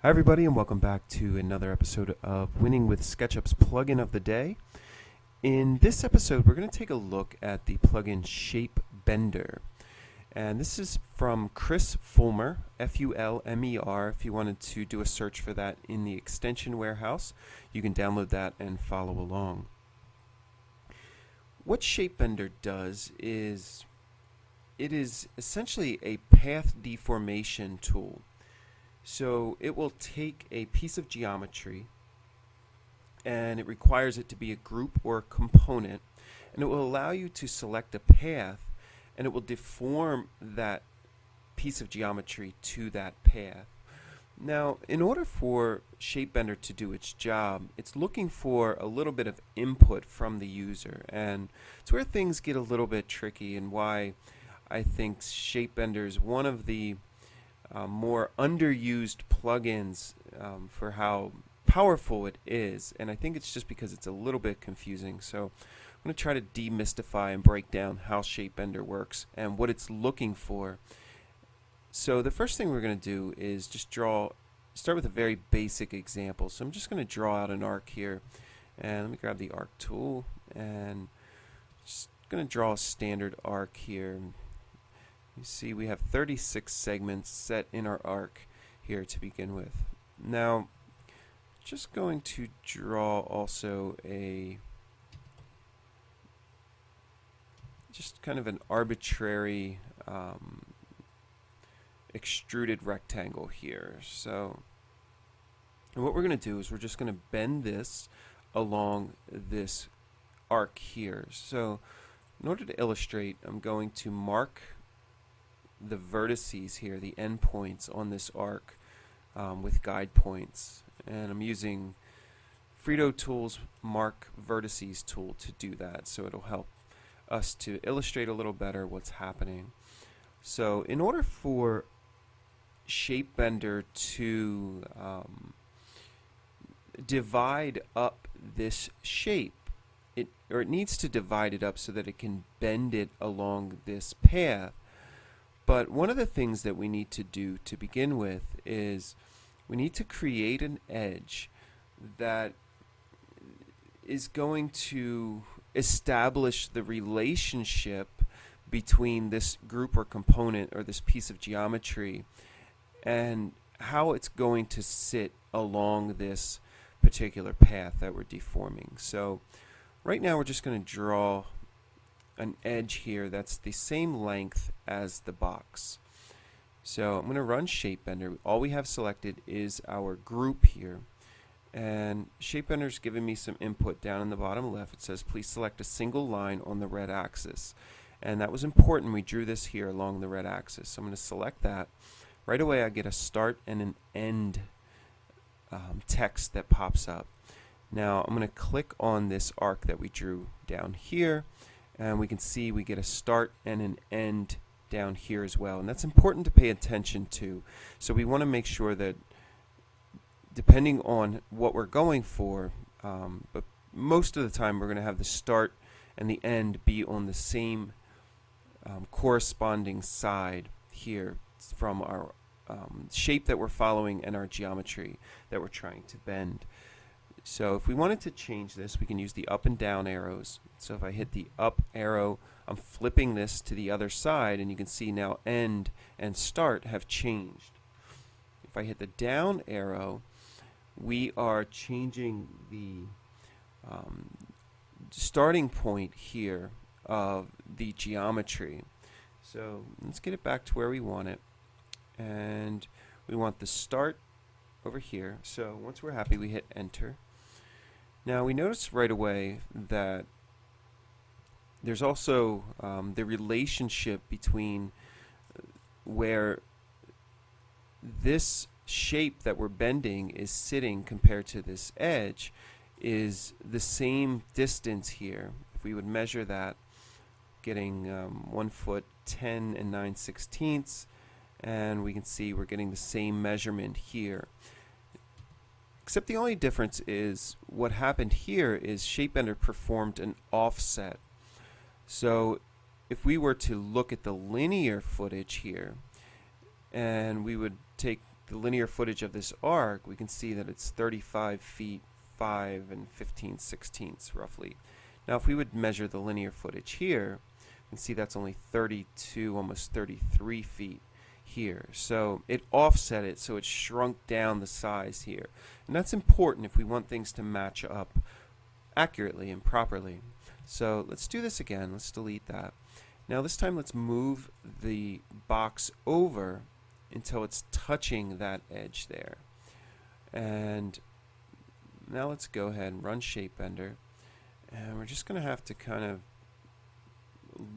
Hi everybody and welcome back to another episode of Winning with Sketchup's plugin of the day. In this episode we're going to take a look at the plugin Shape Bender. And this is from Chris Fulmer, Fulmer. If you wanted to do a search for that in the extension warehouse, you can download that and follow along. What Shape Bender does is it is essentially a path deformation tool. So it will take a piece of geometry and it requires it to be a group or a component, and it will allow you to select a path and it will deform that piece of geometry to that path. Now, in order for Shape Bender to do its job, it's looking for a little bit of input from the user, and it's where things get a little bit tricky and why I think Shape Bender is one of the more underused plugins for how powerful it is, and I think it's just because it's a little bit confusing. So I'm going to try to demystify and break down how Shape Bender works and what it's looking for. So the first thing we're going to do is just start with a very basic example. So I'm just going to draw out an arc here, and let me grab the arc tool and just going to draw a standard arc here. You see we have 36 segments set in our arc here to begin with. Now, just going to draw also just kind of an arbitrary extruded rectangle here. So, and what we're going to do is we're just going to bend this along this arc here. So, in order to illustrate, I'm going to mark the vertices here, the endpoints on this arc with guide points, and I'm using Frito Tools Mark Vertices tool to do that, so it'll help us to illustrate a little better what's happening. So in order for Shape Bender to divide up this shape, it needs to divide it up so that it can bend it along this path. But one of the things that we need to do to begin with is we need to create an edge that is going to establish the relationship between this group or component or this piece of geometry and how it's going to sit along this particular path that we're deforming. So right now we're just going to draw an edge here that's the same length as the box. So I'm going to run Shape Bender. All we have selected is our group here, and Shape Bender's giving me some input down in the bottom left. It says please select a single line on the red axis, and that was important. We drew this here along the red axis, so I'm going to select that. Right away I get a start and an end text that pops up. Now I'm going to click on this arc that we drew down here, and we can see we get a start and an end down here as well, and that's important to pay attention to. So we want to make sure that depending on what we're going for, but most of the time we're going to have the start and the end be on the same corresponding side here from our shape that we're following and our geometry that we're trying to bend. So if we wanted to change this, we can use the up and down arrows. So if I hit the up arrow, I'm flipping this to the other side, and you can see now end and start have changed. If I hit the down arrow, we are changing the starting point here of the geometry. So let's get it back to where we want it, and we want the start over here. So once we're happy, we hit enter. Now we notice right away that there's also the relationship between where this shape that we're bending is sitting compared to this edge is the same distance here. If we would measure that, getting 1 foot 10 and 9/16, and we can see we're getting the same measurement here. Except the only difference is what happened here is Shape Bender performed an offset. So if we were to look at the linear footage here, and we would take the linear footage of this arc, we can see that it's 35 feet 5 and 15/16 roughly. Now if we would measure the linear footage here, you can see that's only 32, almost 33 feet here. So it offset it, so it shrunk down the size here. And that's important if we want things to match up accurately and properly. So let's do this again. Let's delete that. Now this time let's move the box over until it's touching that edge there. And now let's go ahead and run ShapeBender. And we're just going to have to kind of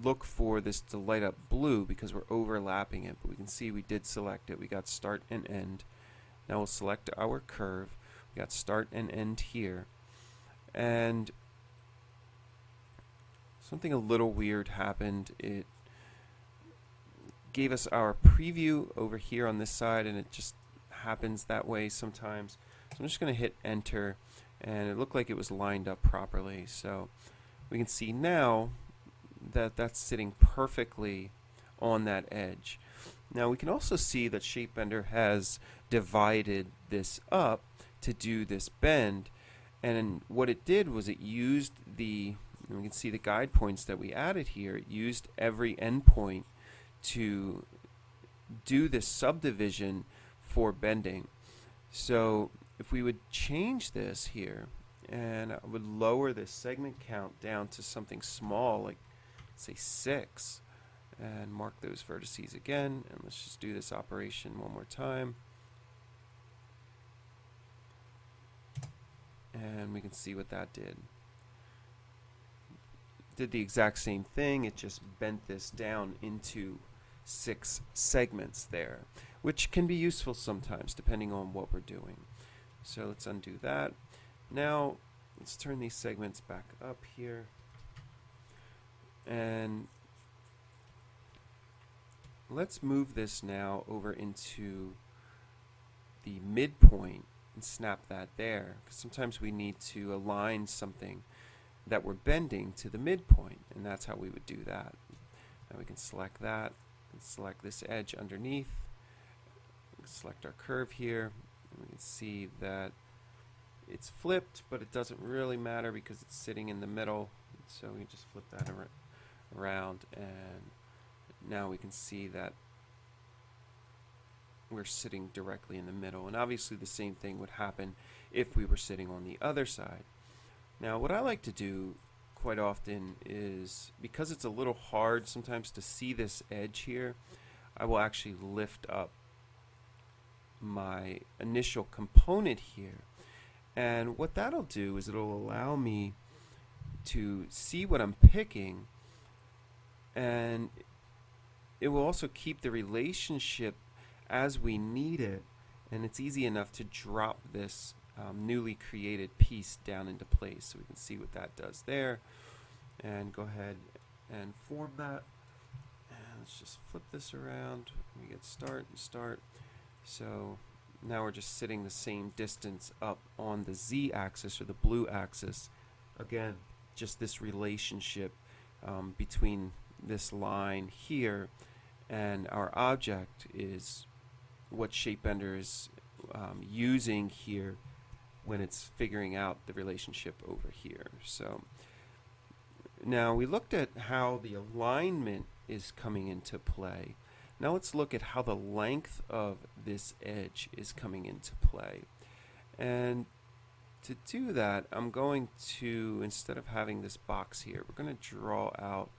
look for this to light up blue because we're overlapping it. But we can see we did select it. We got start and end. Now we'll select our curve. We got start and end here. And something a little weird happened. It gave us our preview over here on this side, and it just happens that way sometimes. So I'm just going to hit enter, and it looked like it was lined up properly. So we can see now that that's sitting perfectly on that edge. Now we can also see that ShapeBender has divided this up to do this bend, and what it did was it used the, we can see the guide points that we added here. It used every endpoint to do this subdivision for bending. So if we would change this here, and I would lower this segment count down to something small, like say 6, and mark those vertices again, and let's just do this operation one more time. And we can see what that did. Did the exact same thing, it just bent this down into 6 segments there, which can be useful sometimes depending on what we're doing. So let's undo that. Now let's turn these segments back up here, and let's move this now over into the midpoint and snap that there, because sometimes we need to align something that we're bending to the midpoint, and that's how we would do that. Now we can select that and select this edge underneath. We can select our curve here, and we can see that it's flipped, but it doesn't really matter because it's sitting in the middle. So we just flip that around, and now we can see that we're sitting directly in the middle. And obviously the same thing would happen if we were sitting on the other side. Now what I like to do quite often is, because it's a little hard sometimes to see this edge here, I will actually lift up my initial component here. And what that'll do is it'll allow me to see what I'm picking, and it will also keep the relationship as we need it, and it's easy enough to drop this newly created piece down into place. So we can see what that does there, and go ahead and form that. And let's just flip this around. We get start and start. So now we're just sitting the same distance up on the z-axis or the blue axis. Again, just this relationship between this line here and our object is what ShapeBender is using here when it's figuring out the relationship over here. So now we looked at how the alignment is coming into play. Now let's look at how the length of this edge is coming into play. And to do that, I'm going to, instead of having this box here, we're going to draw out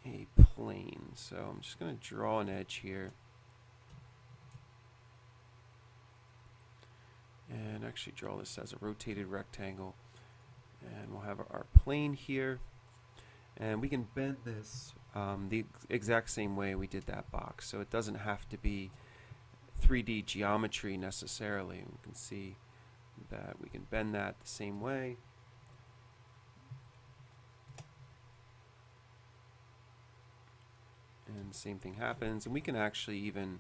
a plane. So I'm just going to draw an edge here. And actually draw this as a rotated rectangle. And we'll have our plane here. And we can bend this the exact same way we did that box. So it doesn't have to be 3D geometry necessarily. We can see that we can bend that the same way. And the same thing happens. And we can actually even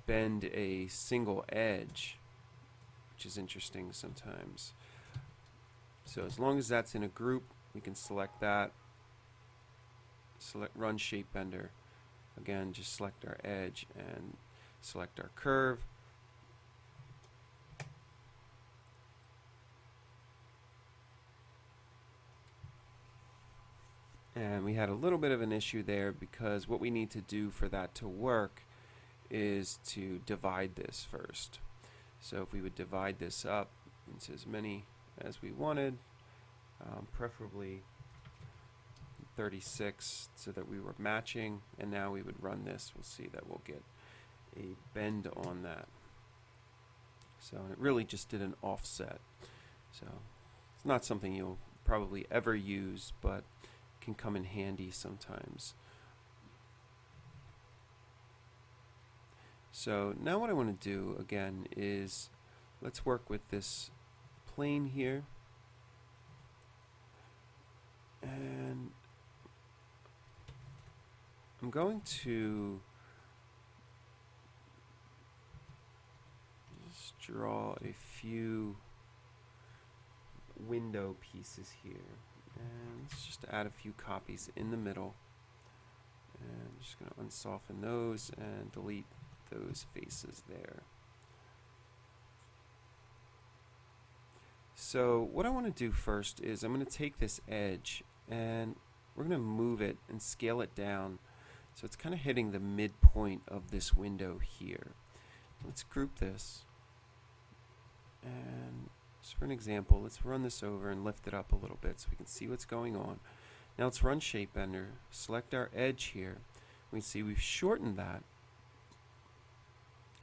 bend a single edge, which is interesting sometimes. So as long as that's in a group, we can select that, select run ShapeBender. Again, just select our edge and select our curve. And we had a little bit of an issue there because what we need to do for that to work is to divide this first. So if we would divide this up into as many as we wanted, preferably 36 so that we were matching, and now we would run this. We'll see that we'll get a bend on that. So it really just did an offset. So it's not something you'll probably ever use, but can come in handy sometimes. So now what I want to do again is let's work with this plane here, and I'm going to just draw a few window pieces here. And let's just add a few copies in the middle. And I'm just going to unsoften those and delete those faces there. So what I want to do first is I'm going to take this edge and we're going to move it and scale it down so it's kind of hitting the midpoint of this window here. Let's group this, and just for an example, let's run this over and lift it up a little bit so we can see what's going on. Now let's run Shape Ender, select our edge here. We can see we've shortened that,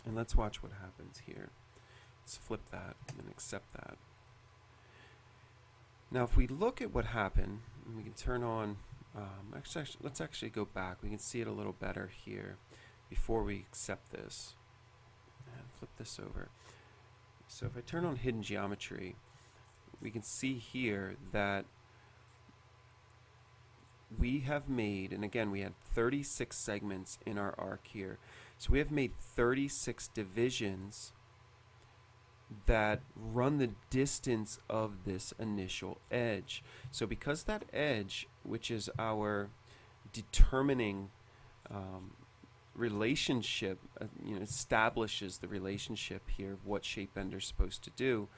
and let's watch what happens here. Let's flip that and accept that. Now if we look at what happened, and we can turn on, let's actually go back. We can see it a little better here before we accept this. And flip this over. So if I turn on hidden geometry, we can see here that we have made, and again we had 36 segments in our arc here, so we have made 36 divisions that run the distance of this initial edge. So because that edge, which is our determining relationship, establishes the relationship here of what Shape Ender is supposed to do,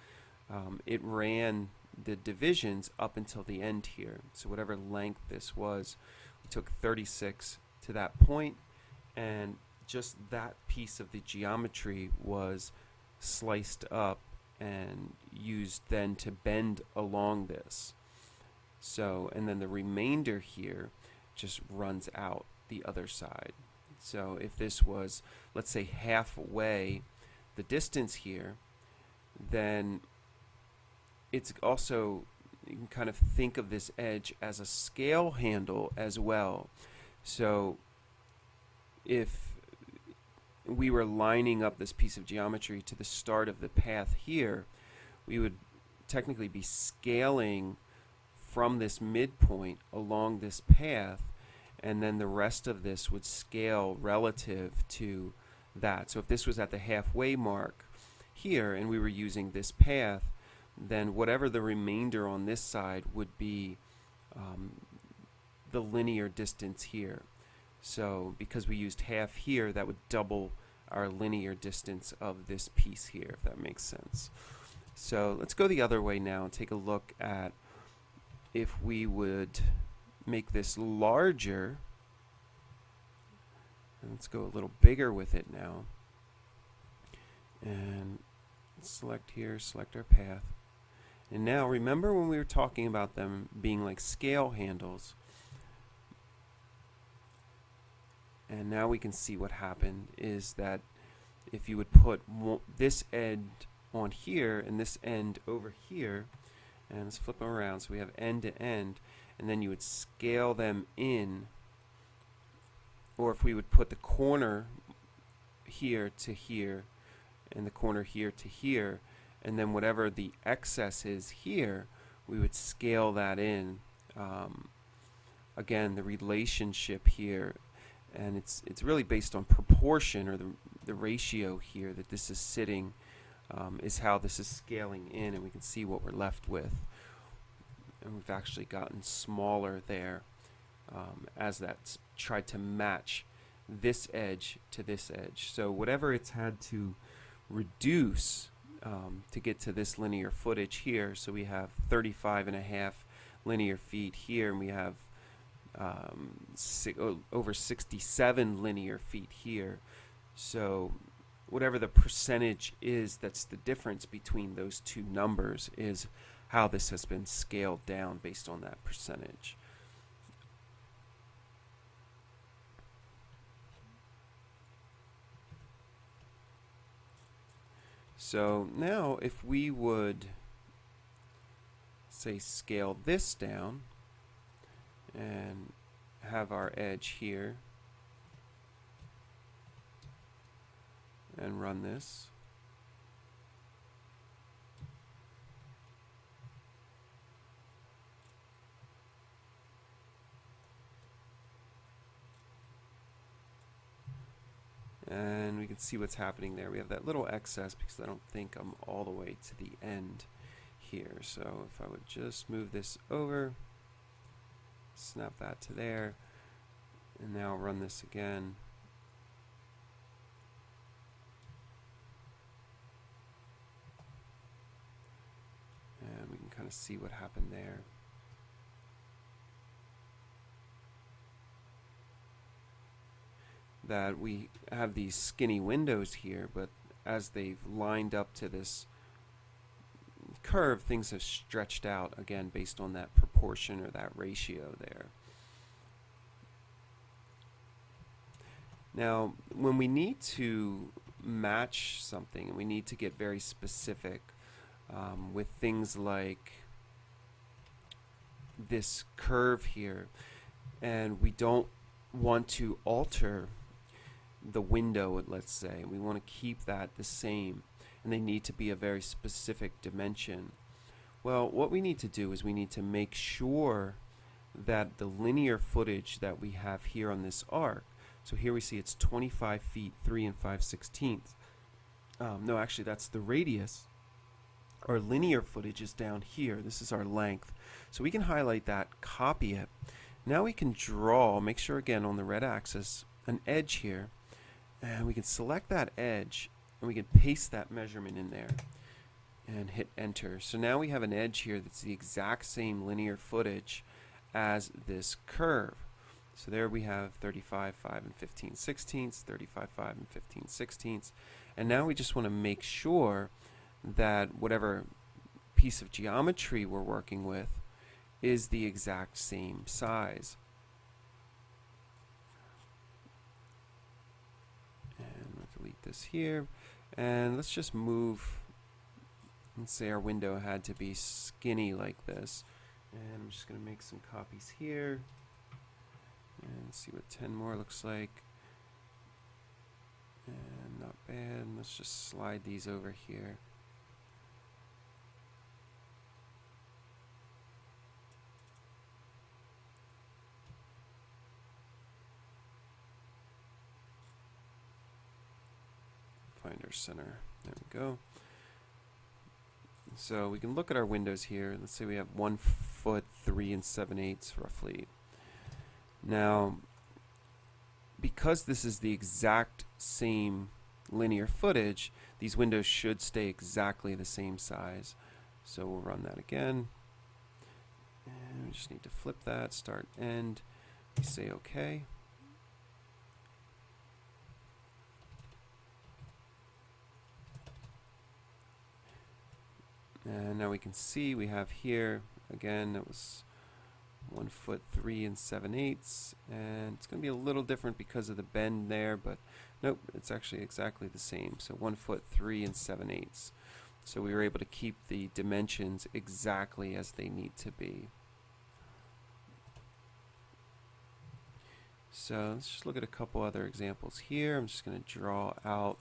it ran the divisions up until the end here. So whatever length this was, we took 36 to that point, and just that piece of the geometry was sliced up and used then to bend along this. So, and then the remainder here just runs out the other side. So if this was, let's say, halfway the distance here, then it's also, you can kind of think of this edge as a scale handle as well. So if we were lining up this piece of geometry to the start of the path here, we would technically be scaling from this midpoint along this path, and then the rest of this would scale relative to that. So if this was at the halfway mark here and we were using this path, then whatever the remainder on this side would be the linear distance here. So because we used half here, that would double our linear distance of this piece here, if that makes sense. So let's go the other way now and take a look at if we would make this larger. And let's go a little bigger with it now. And select here, select our path. And now remember when we were talking about them being like scale handles, and now we can see what happened is that if you would put this end on here and this end over here, and let's flip them around so we have end to end, and then you would scale them in, or if we would put the corner here to here and the corner here to here, and then whatever the excess is here, we would scale that in. Again, the relationship here, and it's really based on proportion, or the ratio here that this is sitting, is how this is scaling in, and we can see what we're left with. And we've actually gotten smaller there as that's tried to match this edge to this edge. So whatever it's had to reduce to get to this linear footage here, so we have 35.5 linear feet here, and we have over 67 linear feet here. So whatever the percentage is that's the difference between those two numbers is how this has been scaled down based on that percentage. So now if we would say scale this down and have our edge here and run this, and we can see what's happening there. We have that little excess because I don't think I'm all the way to the end here. So if I would just move this over, snap that to there, and now run this again. And we can kind of see what happened there. That we have these skinny windows here, but as they've lined up to this curve, things have stretched out again based on that proportion or that ratio there. Now, when we need to match something and we need to get very specific with things like this curve here, and we don't want to alter the window, let's say, we want to keep that the same, and they need to be a very specific dimension. Well, what we need to do is we need to make sure that the linear footage that we have here on this arc, so here we see it's 25 feet 3 5/16. No, actually that's the radius. Our linear footage is down here. This is our length. So we can highlight that, copy it. Now we can draw, make sure again on the red axis, an edge here, and we can select that edge and we can paste that measurement in there and hit enter. So now we have an edge here that's the exact same linear footage as this curve. So there we have 35, 5 15/16, 35, 5 15/16. And now we just want to make sure that whatever piece of geometry we're working with is the exact same size. And we'll delete this here. And let's just move, let's say our window had to be skinny like this. And I'm just going to make some copies here and see what 10 more looks like. And not bad. Let's just slide these over here. Find our center. There we go. So we can look at our windows here. Let's say we have 1 foot 3 7/8 roughly. Now, because this is the exact same linear footage, these windows should stay exactly the same size. So we'll run that again. And we just need to flip that, start, end. We say OK. And now we can see we have here, again, it was 1 foot 3 7/8, and it's going to be a little different because of the bend there, but nope, it's actually exactly the same. So 1 foot 3 7/8. So we were able to keep the dimensions exactly as they need to be. So let's just look at a couple other examples here. I'm just going to draw out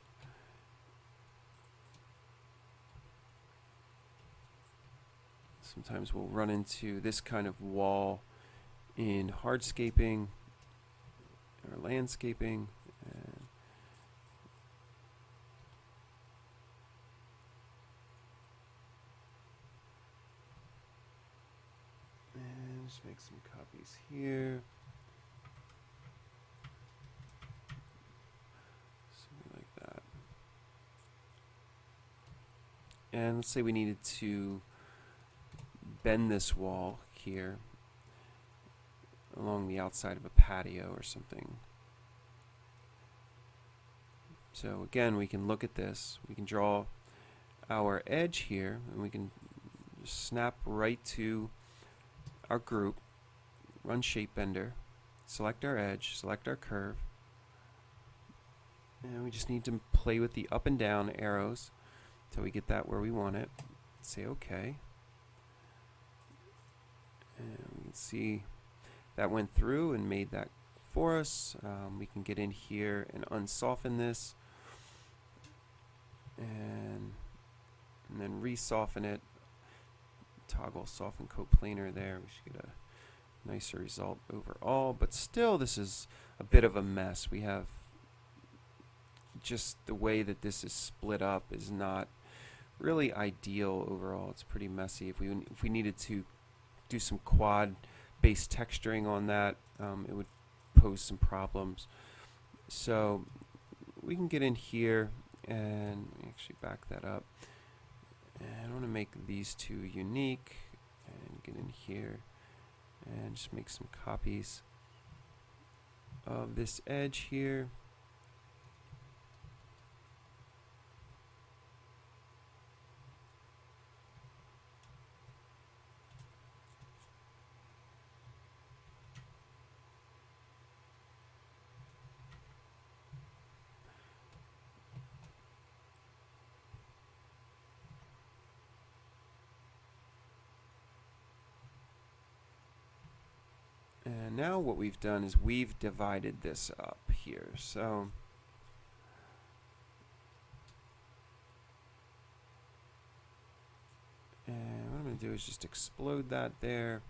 sometimes we'll run into this kind of wall in hardscaping or landscaping. And just make some copies here. And let's say we needed to bend this wall here along the outside of a patio or something. So again, we can look at this. We can draw our edge here, and we can snap right to our group, run Shape Bender, select our edge, select our curve, and we just need to play with the up and down arrows until we get that where we want it. Say OK. And we can see that went through and made that for us. We can get in here and unsoften this and then re-soften it. Toggle soften coplanar there. We should get a nicer result overall, but still this is a bit of a mess. We have just the way that this is split up is not really ideal overall. It's pretty messy. If we needed to do some quad based texturing on that, it would pose some problems. So we can get in here and actually back that up. And I want to make these two unique and get in here and just make some copies of this edge here. And now what we've done is we've divided this up here. So and what I'm going to do is just explode that there,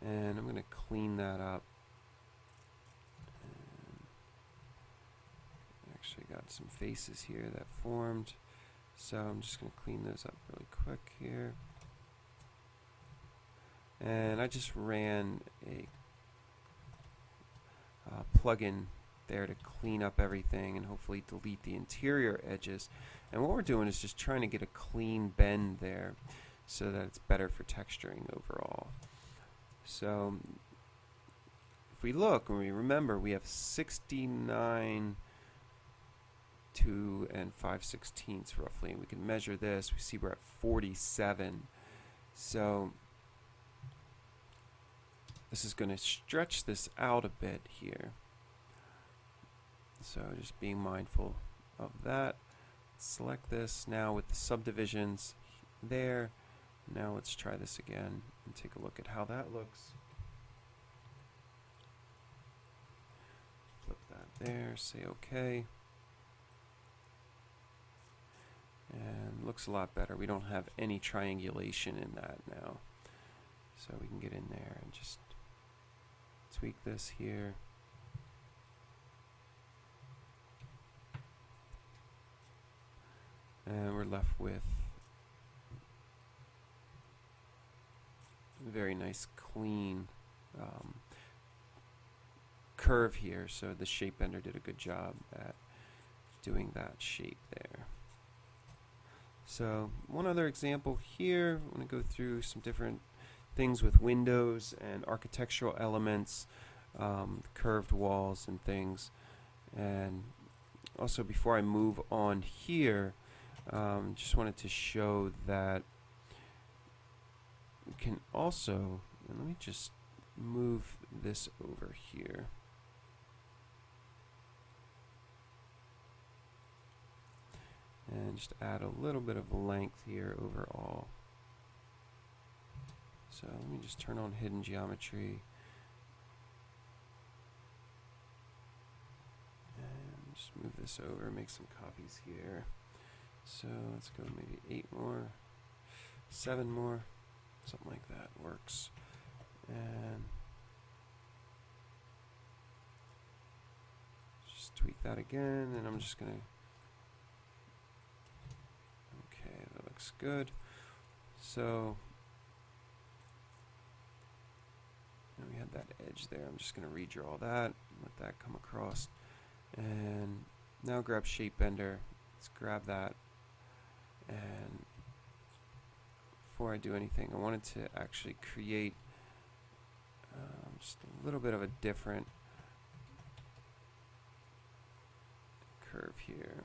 and I'm going to clean that up. And actually got some faces here that formed, so I'm just going to clean those up really quick here. And I just ran a plugin there to clean up everything and hopefully delete the interior edges. And what we're doing is just trying to get a clean bend there so that it's better for texturing overall. So if we look and we remember, we have 69 2 and 5/16 roughly, and we can measure this. We see we're at 47. So this is going to stretch this out a bit here. So just being mindful of that. Select this now with the subdivisions there. Now let's try this again and take a look at how that looks. Flip that there, say OK. And looks a lot better. We don't have any triangulation in that now. So we can get in there and just tweak this here. And we're left with a very nice clean curve here. So the shape bender did a good job at doing that shape there. So one other example here, I'm going to go through some different things with windows and architectural elements, curved walls and things. And also before I move on here, just wanted to show that we can also, and let me just move this over here. And just add a little bit of length here overall. So let me just turn on hidden geometry. And just move this over, make some copies here. So let's go maybe 8 more, 7 more, something like that works. And just tweak that again, and I'm just going to, okay, that looks good. So now we had that edge there. I'm just going to redraw that, let that come across. And now grab Shape Bender. Let's grab that and before I do anything, I wanted to actually create just a little bit of a different curve here.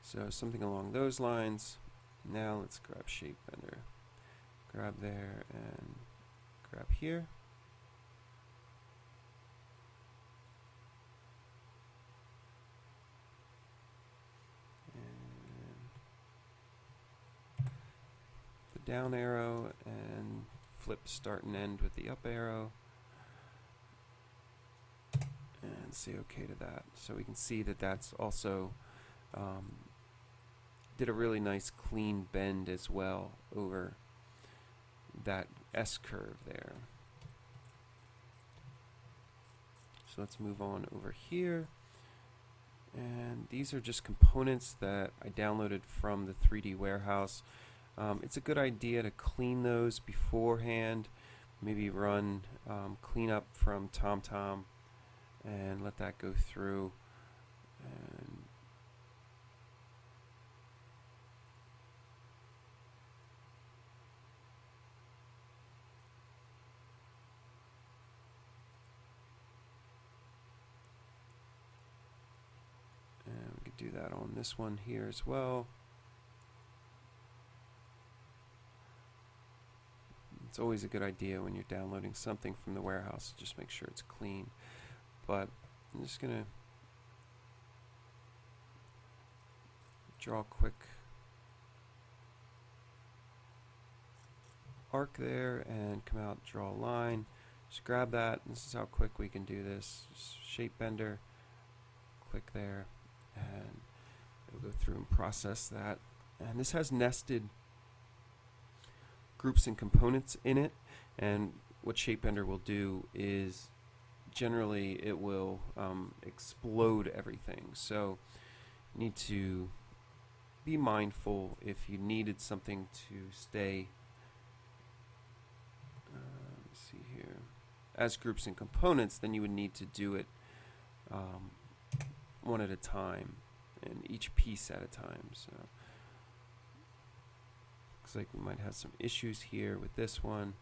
So something along those lines. Now let's grab Shape Bender. Grab there and grab here. The down arrow and flip start and end with the up arrow. And say OK to that. So we can see that that's also did a really nice clean bend as well over that S curve there. So let's move on over here. And these are just components that I downloaded from the 3D warehouse. It's a good idea to clean those beforehand. Maybe run cleanup from TomTom and let that go through. And we could do that on this one here as well. It's always a good idea when you're downloading something from the warehouse, just make sure it's clean. But I'm just going to draw a quick arc there and come out, draw a line. Just grab that. This is how quick we can do this. Just Shape Bender, click there, and it'll go through and process that. And this has nested groups and components in it, and what Shape Bender will do is generally it will explode everything. So you need to be mindful if you needed something to stay let's see here, as groups and components, then you would need to do it one at a time and each piece at a time. So looks like we might have some issues here with this one.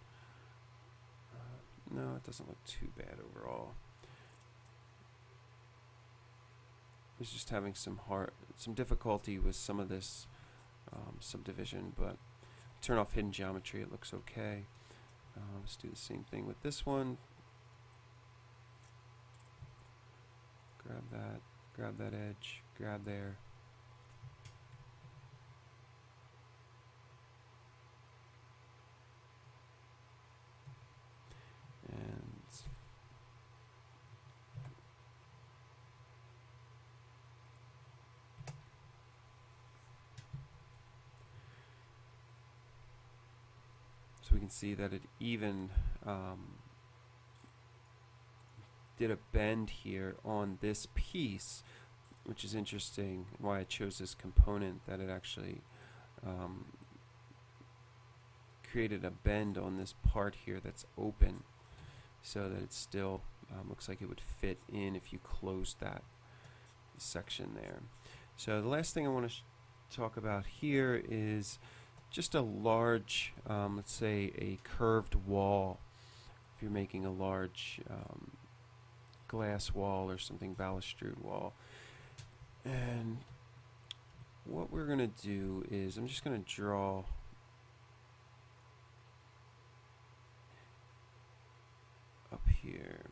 No, it doesn't look too bad overall. It's just having some difficulty with some of this subdivision, but turn off hidden geometry, it looks okay. Let's do the same thing with this one. Grab that edge, grab there. So we can see that it even did a bend here on this piece, which is interesting, why I chose this component, that it actually created a bend on this part here that's open, so that it still looks like it would fit in if you closed that section there. So the last thing I want to talk about here is just a large, let's say a curved wall. If you're making a large glass wall or something, balustrade wall. And what we're going to do is I'm just going to draw up here.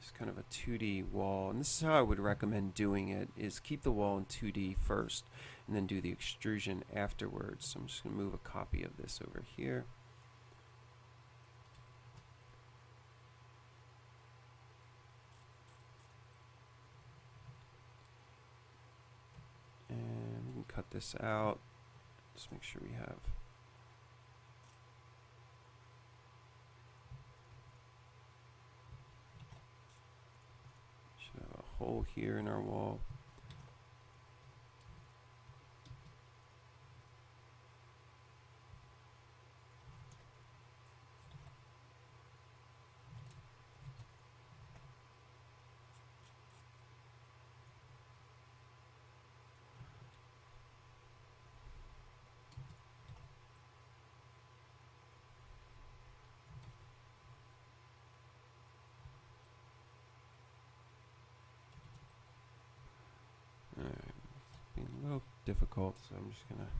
It's kind of a 2D wall, and this is how I would recommend doing it, is keep the wall in 2D first and then do the extrusion afterwards. So I'm just going to move a copy of this over here. And we can cut this out. Just make sure we have a hole here in our wall. difficult, so I'm just gonna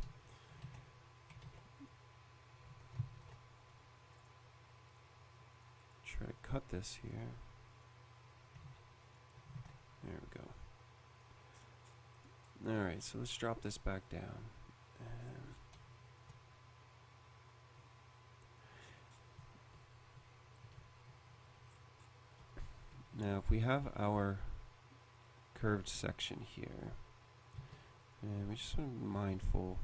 try to cut this here. There we go. Alright, so let's drop this back down. Now if we have our curved section here, and we just want to be mindful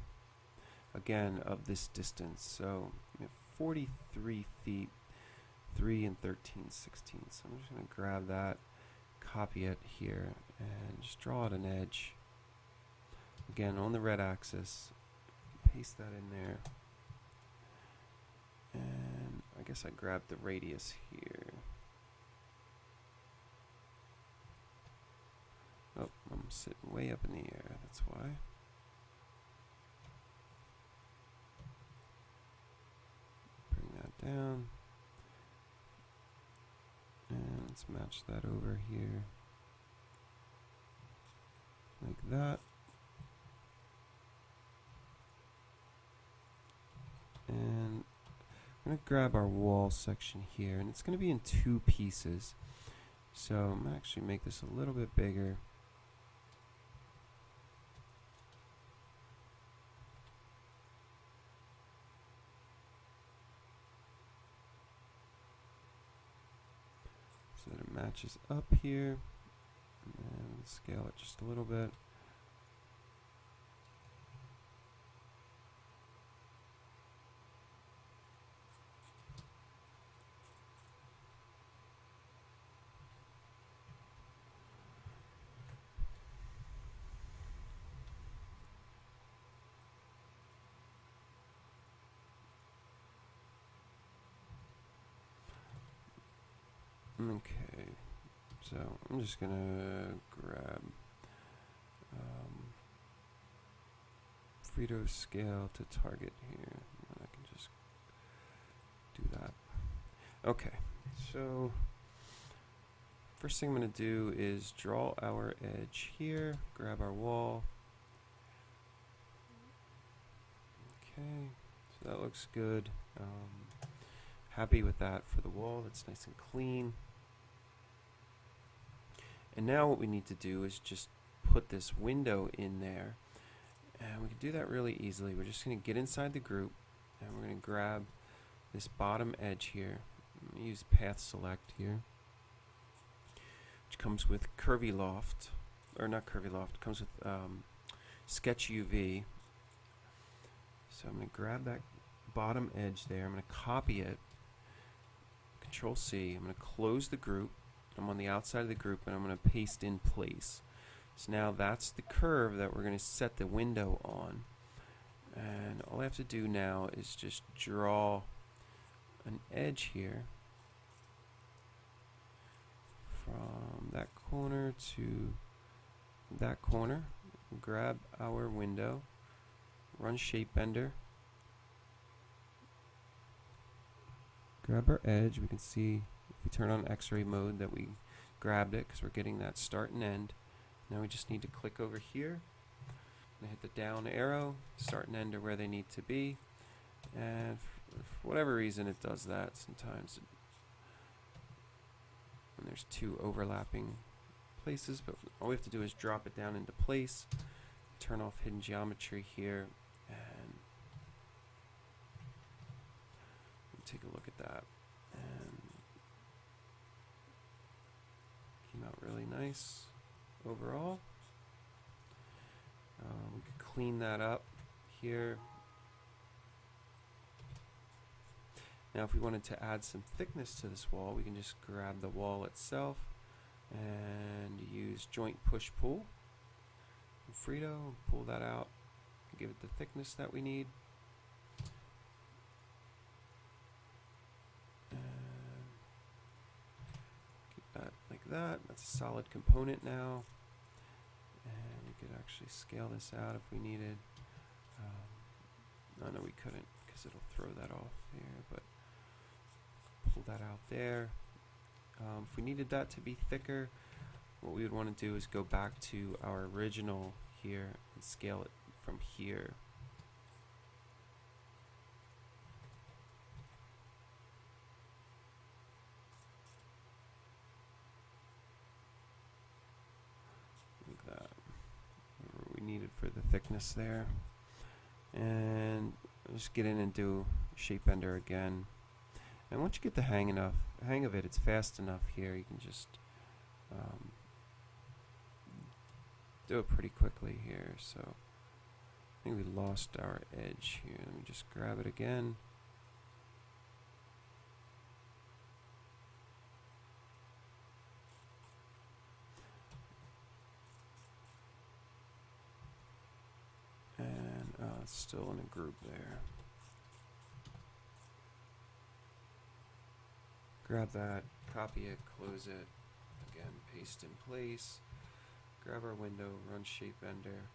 again of this distance. So we have 43 feet, 3 and 13/16. So I'm just going to grab that, copy it here, and just draw out an edge. Again, on the red axis, paste that in there. And I guess I grabbed the radius here. Oh, I'm sitting way up in the air, that's why. Bring that down. And let's match that over here. Like that. And I'm going to grab our wall section here, and it's going to be in 2 pieces. So I'm going to actually make this a little bit bigger. So that it matches up here, and scale it just a little bit. Okay, so I'm just gonna grab Frito scale to target here. And I can just do that. Okay, so first thing I'm gonna do is draw our edge here, grab our wall. Okay, so that looks good. Happy with that for the wall, that's nice and clean. And now what we need to do is just put this window in there. And we can do that really easily. We're just going to get inside the group, and we're going to grab this bottom edge here. I'm going to use Path Select here, which comes with Curvy Loft, or not Curvy Loft, comes with Sketch UV. So I'm going to grab that bottom edge there. I'm going to copy it, Control C. I'm going to close the group. I'm on the outside of the group, and I'm going to paste in place. So now that's the curve that we're going to set the window on. And all I have to do now is just draw an edge here from that corner to that corner. Grab our window, run Shape Bender, grab our edge. We can see if we turn on X-ray mode that we grabbed it because we're getting that start and end. Now we just need to click over here and hit the down arrow. Start and end are where they need to be, and for whatever reason it does that sometimes. And there's 2 overlapping places, but all we have to do is drop it down into place, turn off hidden geometry here, and take a look at that. And came out really nice overall. We could clean that up here. Now if we wanted to add some thickness to this wall, we can just grab the wall itself and use joint push pull. And Frito, pull that out and give it the thickness that we need. Like that. That's a solid component now, and we could actually scale this out if we needed. No, we couldn't because it'll throw that off here, but pull that out there. If we needed that to be thicker, what we would want to do is go back to our original here and scale it from here. Like that. Whatever we needed for the thickness there. And just get in and do shape bender again. And once you get the hang of it, it's fast enough here. You can just do it pretty quickly here. So I think we lost our edge here. Let me just grab it again. And it's still in a group there. Grab that, copy it, close it, again, paste in place, grab our window, run shape bender,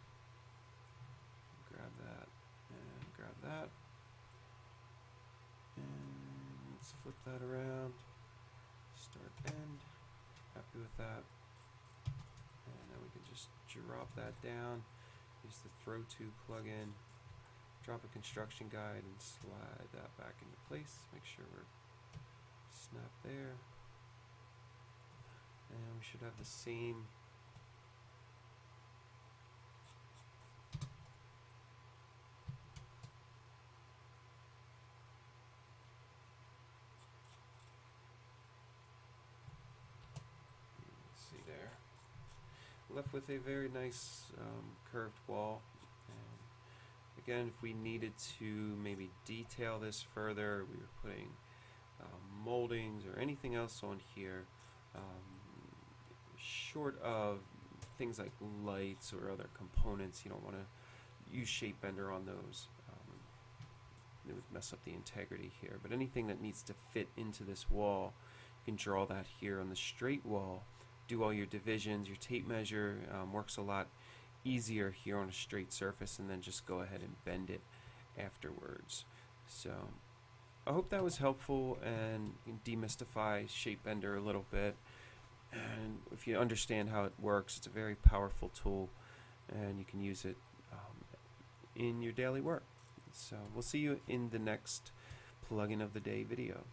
grab that, and let's flip that around, start end, happy with that, and then we can just drop that down, use the throw to plugin, drop a construction guide and slide that back into place, make sure we're snap there, and we should have the same see there, left with a very nice curved wall. And again, if we needed to maybe detail this further, we were putting moldings or anything else on here, short of things like lights or other components. You don't want to use shape bender on those. It would mess up the integrity here, but anything that needs to fit into this wall, you can draw that here on the straight wall, do all your divisions, your tape measure, works a lot easier here on a straight surface, and then just go ahead and bend it afterwards. So I hope that was helpful and demystify shape bender a little bit. And if you understand how it works, it's a very powerful tool, and you can use it in your daily work. So we'll see you in the next plugin of the day video.